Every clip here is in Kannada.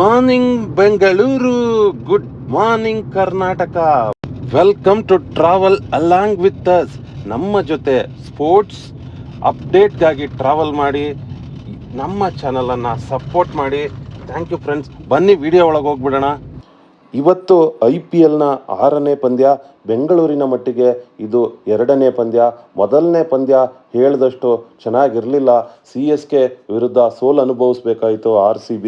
Morning Bengaluru, good morning Karnataka. Welcome to travel along with us. ನಮ್ಮ ಜೊತೆ ಸ್ಪೋರ್ಟ್ಸ್ ಅಪ್ಡೇಟ್ಗಾಗಿ ಟ್ರಾವೆಲ್ ಮಾಡಿ, ನಮ್ಮ ಚಾನಲನ್ನು ಸಪೋರ್ಟ್ ಮಾಡಿ. Thank you friends. ಬನ್ನಿ ವಿಡಿಯೋ ಒಳಗೆ ಹೋಗ್ಬಿಡೋಣ. ಇವತ್ತು IPLನ 6ನೇ ಪಂದ್ಯ. ಬೆಂಗಳೂರಿನ ಮಟ್ಟಿಗೆ ಇದು 2ನೇ ಪಂದ್ಯ. ಮೊದಲನೇ ಪಂದ್ಯ ಹೇಳಿದಷ್ಟು ಚೆನ್ನಾಗಿರಲಿಲ್ಲ. CSK ವಿರುದ್ಧ ಸೋಲು ಅನುಭವಿಸ್ಬೇಕಾಯಿತು RCB.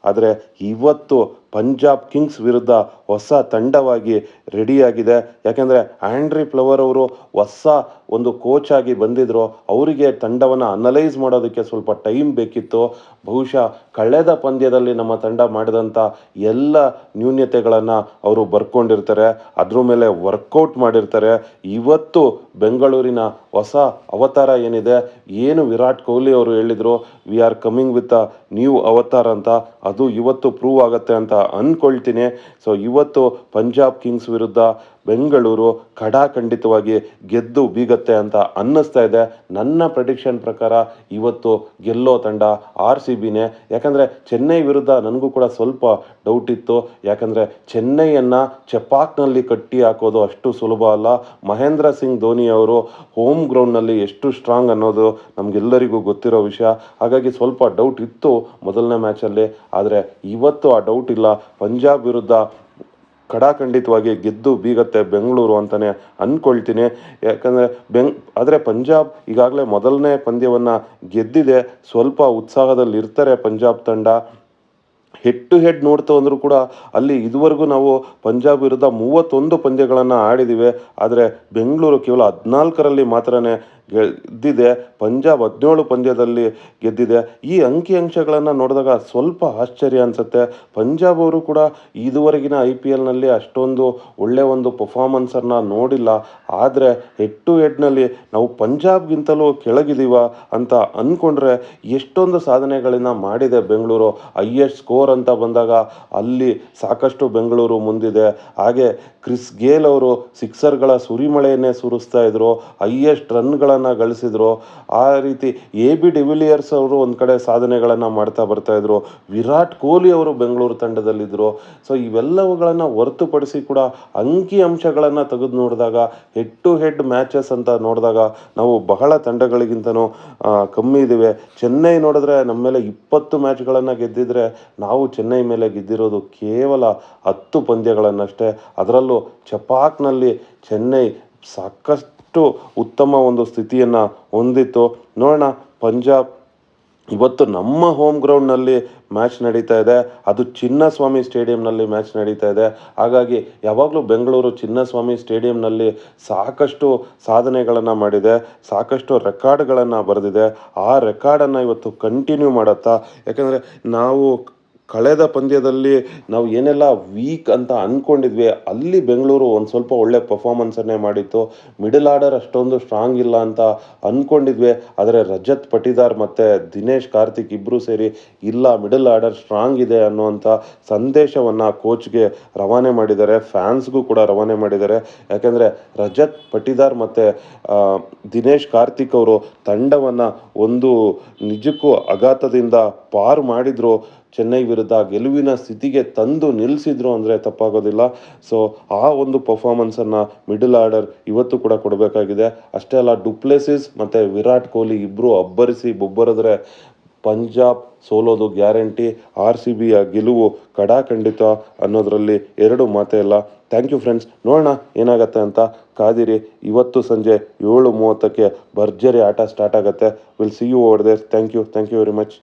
ಆದರೆ ಇವತ್ತು ಪಂಜಾಬ್ ಕಿಂಗ್ಸ್ ವಿರುದ್ಧ ಹೊಸ ತಂಡವಾಗಿ ರೆಡಿಯಾಗಿದೆ. ಯಾಕೆಂದರೆ ಆಂಡ್ರಿ ಫ್ಲವರ್ ಅವರು ಹೊಸ ಒಂದು ಕೋಚ್ ಆಗಿ ಬಂದಿದ್ದರು. ಅವರಿಗೆ ತಂಡವನ್ನು ಅನಲೈಸ್ ಮಾಡೋದಕ್ಕೆ ಸ್ವಲ್ಪ ಟೈಮ್ ಬೇಕಿತ್ತು. ಬಹುಶಃ ಕಳೆದ ಪಂದ್ಯದಲ್ಲಿ ನಮ್ಮ ತಂಡ ಮಾಡಿದಂಥ ಎಲ್ಲ ನ್ಯೂನ್ಯತೆಗಳನ್ನು ಅವರು ಬರ್ಕೊಂಡಿರ್ತಾರೆ, ಅದ್ರ ಮೇಲೆ ವರ್ಕೌಟ್ ಮಾಡಿರ್ತಾರೆ. ಇವತ್ತು ಬೆಂಗಳೂರಿನ ಹೊಸ ಅವತಾರ ಏನಿದೆ, ಏನು ವಿರಾಟ್ ಕೊಹ್ಲಿ ಅವರು ಹೇಳಿದರು, we are coming with a new avatar ಅಂತ, ಅದು ಇವತ್ತು ಪ್ರೂವ್ ಆಗುತ್ತೆ ಅಂತ ಅಂದ್ಕೊಳ್ತೀನಿ. ಸೊ ಇವತ್ತು ಪಂಜಾಬ್ ಕಿಂಗ್ಸ್ ವಿರುದ್ಧ ಬೆಂಗಳೂರು ಖಡಾಖಂಡಿತವಾಗಿ ಗೆದ್ದು ಬೀಗತ್ತೆ ಅಂತ ಅನ್ನಿಸ್ತಾ ಇದೆ. ನನ್ನ ಪ್ರೆಡಿಕ್ಷನ್ ಪ್ರಕಾರ ಇವತ್ತು ಗೆಲ್ಲೋ ತಂಡ RCBನೇ. ಯಾಕಂದರೆ ಚೆನ್ನೈ ವಿರುದ್ಧ ನನಗೂ ಕೂಡ ಸ್ವಲ್ಪ ಡೌಟ್ ಇತ್ತು. ಯಾಕಂದರೆ ಚೆನ್ನೈಯನ್ನು ಚಪಾಕ್ನಲ್ಲಿ ಕಟ್ಟಿ ಹಾಕೋದು ಅಷ್ಟು ಸುಲಭ ಅಲ್ಲ. ಮಹೇಂದ್ರ ಸಿಂಗ್ ಧೋನಿ ಅವರು ಹೋಮ್ ಗ್ರೌಂಡ್ನಲ್ಲಿ ಎಷ್ಟು ಸ್ಟ್ರಾಂಗ್ ಅನ್ನೋದು ನಮಗೆಲ್ಲರಿಗೂ ಗೊತ್ತಿರೋ ವಿಷಯ. ಹಾಗಾಗಿ ಸ್ವಲ್ಪ ಡೌಟ್ ಇತ್ತು ಮೊದಲನೇ ಮ್ಯಾಚಲ್ಲಿ. ಆದರೆ ಇವತ್ತು ಆ ಡೌಟ್ ಇಲ್ಲ. ಪಂಜಾಬ್ ವಿರುದ್ಧ ಖಡಾಖಂಡಿತವಾಗಿ ಗೆದ್ದು ಬೀಗತ್ತೆ ಬೆಂಗಳೂರು ಅಂತಲೇ ಅಂದ್ಕೊಳ್ತೀನಿ. ಯಾಕಂದರೆ ಆದರೆ ಪಂಜಾಬ್ ಈಗಾಗಲೇ ಮೊದಲನೇ ಪಂದ್ಯವನ್ನು ಗೆದ್ದಿದೆ. ಸ್ವಲ್ಪ ಉತ್ಸಾಹದಲ್ಲಿ ಇರ್ತಾರೆ ಪಂಜಾಬ್ ತಂಡ. ಹೆಡ್ ಟು ಹೆಡ್ ನೋಡ್ತಾ ಅಂದರೂ ಕೂಡ ಅಲ್ಲಿ ಇದುವರೆಗೂ ನಾವು ಪಂಜಾಬ್ ವಿರುದ್ಧ 31 ಪಂದ್ಯಗಳನ್ನು ಆಡಿದ್ದೀವಿ. ಆದರೆ ಬೆಂಗಳೂರು ಕೇವಲ 14ರಲ್ಲಿ ಮಾತ್ರನೇ ಗೆದ್ದಿದೆ. ಪಂಜಾಬ್ 17 ಪಂದ್ಯದಲ್ಲಿ ಗೆದ್ದಿದೆ. ಈ ಅಂಕಿಅಂಶಗಳನ್ನು ನೋಡಿದಾಗ ಸ್ವಲ್ಪ ಆಶ್ಚರ್ಯ ಅನಿಸುತ್ತೆ. ಪಂಜಾಬ್ ಅವರು ಕೂಡ ಇದುವರೆಗಿನ IPLನಲ್ಲಿ ಅಷ್ಟೊಂದು ಒಳ್ಳೆಯ ಒಂದು ಪರ್ಫಾರ್ಮೆನ್ಸನ್ನು ನೋಡಿಲ್ಲ. ಆದರೆ ಹೆಡ್ ಟು ಹೆಡ್ನಲ್ಲಿ ನಾವು ಪಂಜಾಬ್ಗಿಂತಲೂ ಕೆಳಗಿದ್ದೀವ ಅಂತ ಅಂದ್ಕೊಂಡ್ರೆ ಎಷ್ಟೊಂದು ಸಾಧನೆಗಳನ್ನು ಮಾಡಿದೆ ಬೆಂಗಳೂರು. ಹೈಯೆಸ್ಟ್ ಸ್ಕೋರ್ ಅಂತ ಬಂದಾಗ ಅಲ್ಲಿ ಸಾಕಷ್ಟು ಬೆಂಗಳೂರು ಮುಂದಿದೆ. ಹಾಗೆ ಕ್ರಿಸ್ ಗೇಲ್ ಅವರು ಸಿಕ್ಸರ್ಗಳ ಸುರಿಮಳೆಯನ್ನೇ ಸುರಿಸ್ತಾ ಇದ್ರು, ಹೈಯೆಸ್ಟ್ ರನ್ಗಳನ್ನು ಗಳಿಸಿದ್ರು. ಆ ರೀತಿ AB ಡಿವಿಲಿಯರ್ಸ್ ಅವರು ಒಂದು ಕಡೆ ಸಾಧನೆಗಳನ್ನು ಮಾಡ್ತಾ ಬರ್ತಾ ಇದ್ರು. ವಿರಾಟ್ ಕೊಹ್ಲಿ ಅವರು ಬೆಂಗಳೂರು ತಂಡದಲ್ಲಿದ್ದರು. ಸೊ ಇವೆಲ್ಲವುಗಳನ್ನು ಹೊರತುಪಡಿಸಿ ಕೂಡ ಅಂಕಿ ಅಂಶಗಳನ್ನು ತೆಗೆದು ನೋಡಿದಾಗ, ಹೆಡ್ ಟು ಹೆಡ್ ಮ್ಯಾಚಸ್ ಅಂತ ನೋಡಿದಾಗ ನಾವು ಬಹಳ ತಂಡಗಳಿಗಿಂತನೂ ಕಮ್ಮಿ ಇದ್ದೀವಿ. ಚೆನ್ನೈ ನೋಡಿದ್ರೆ ನಮ್ಮ ಮೇಲೆ 20 ಮ್ಯಾಚ್ಗಳನ್ನು ಗೆದ್ದಿದ್ರೆ ನಾವು ಚೆನ್ನೈ ಮೇಲೆ ಗೆದ್ದಿರೋದು ಕೇವಲ 10 ಪಂದ್ಯಗಳನ್ನಷ್ಟೇ. ಅದರಲ್ಲೂ ಚಪಾಕ್ನಲ್ಲಿ ಚೆನ್ನೈ ಸಾಕಷ್ಟು ಉತ್ತಮ ಒಂದು ಸ್ಥಿತಿಯನ್ನು ಹೊಂದಿತ್ತು. ನೋಡೋಣ, ಪಂಜಾಬ್ ಇವತ್ತು ನಮ್ಮ ಹೋಮ್ ಗ್ರೌಂಡ್ನಲ್ಲಿ ಮ್ಯಾಚ್ ನಡೀತಾ ಇದೆ. ಅದು ಚಿನ್ನಸ್ವಾಮಿ ಸ್ಟೇಡಿಯಂನಲ್ಲಿ ಮ್ಯಾಚ್ ನಡೀತಾ ಇದೆ. ಹಾಗಾಗಿ ಯಾವಾಗಲೂ ಬೆಂಗಳೂರು ಚಿನ್ನಸ್ವಾಮಿ ಸ್ಟೇಡಿಯಂನಲ್ಲಿ ಸಾಕಷ್ಟು ಸಾಧನೆಗಳನ್ನು ಮಾಡಿದೆ, ಸಾಕಷ್ಟು ರೆಕಾರ್ಡ್ಗಳನ್ನು ಬರೆದಿದೆ. ಆ ರೆಕಾರ್ಡನ್ನು ಇವತ್ತು ಕಂಟಿನ್ಯೂ ಮಾಡುತ್ತಾ. ಯಾಕಂದರೆ ನಾವು ಕಳೆದ ಪಂದ್ಯದಲ್ಲಿ ನಾವು ಏನೆಲ್ಲ ವೀಕ್ ಅಂತ ಅಂದ್ಕೊಂಡಿದ್ವಿ, ಅಲ್ಲಿ ಬೆಂಗಳೂರು ಒಂದು ಸ್ವಲ್ಪ ಒಳ್ಳೆ ಪರ್ಫಾರ್ಮೆನ್ಸನ್ನೇ ಮಾಡಿತ್ತು. ಮಿಡಲ್ ಆರ್ಡರ್ ಅಷ್ಟೊಂದು ಸ್ಟ್ರಾಂಗ್ ಇಲ್ಲ ಅಂತ ಅಂದ್ಕೊಂಡಿದ್ವಿ. ಆದರೆ ರಜತ್ ಪಟಿದಾರ್ ಮತ್ತು ದಿನೇಶ್ ಕಾರ್ತಿಕ್ ಇಬ್ಬರು ಸೇರಿ ಇಲ್ಲ, ಮಿಡಲ್ ಆರ್ಡರ್ ಸ್ಟ್ರಾಂಗ್ ಇದೆ ಅನ್ನುವಂಥ ಸಂದೇಶವನ್ನು ಕೋಚ್ಗೆ ರವಾನೆ ಮಾಡಿದ್ದಾರೆ, ಫ್ಯಾನ್ಸ್ಗೂ ಕೂಡ ರವಾನೆ ಮಾಡಿದ್ದಾರೆ. ಯಾಕೆಂದರೆ ರಜತ್ ಪಟಿದಾರ್ ಮತ್ತು ದಿನೇಶ್ ಕಾರ್ತಿಕ್ ಅವರು ತಂಡವನ್ನು ಒಂದು ನಿಜಕ್ಕೂ ಆಘಾತದಿಂದ ಪಾರು ಮಾಡಿದರು. ಚೆನ್ನೈ ವಿರುದ್ಧ ಗೆಲುವಿನ ಸ್ಥಿತಿಗೆ ತಂದು ನಿಲ್ಲಿಸಿದ್ರು ಅಂದರೆ ತಪ್ಪಾಗೋದಿಲ್ಲ. ಸೊ ಆ ಒಂದು ಪರ್ಫಾರ್ಮೆನ್ಸನ್ನು ಮಿಡಲ್ ಆರ್ಡರ್ ಇವತ್ತು ಕೂಡ ಕೊಡಬೇಕಾಗಿದೆ. ಅಷ್ಟೇ ಅಲ್ಲ, ಡುಪ್ಲೆಸಿಸ್ ಮತ್ತು ವಿರಾಟ್ ಕೊಹ್ಲಿ ಇಬ್ಬರು ಅಬ್ಬರಿಸಿ ಬೊಬ್ಬರಿದ್ರೆ ಪಂಜಾಬ್ ಸೋಲೋದು ಗ್ಯಾರಂಟಿ. RCBಯ ಗೆಲುವು ಖಡಾಖಂಡಿತ ಅನ್ನೋದರಲ್ಲಿ ಎರಡು ಮಾತೇ ಇಲ್ಲ. Thank you friends. ನೋಡೋಣ ಏನಾಗುತ್ತೆ ಅಂತ ಕಾದಿರಿ. ಇವತ್ತು ಸಂಜೆ 7:30ಕ್ಕೆ ಭರ್ಜರಿ ಆಟ ಸ್ಟಾರ್ಟ್ ಆಗುತ್ತೆ. Will see you over there. Thank you very much.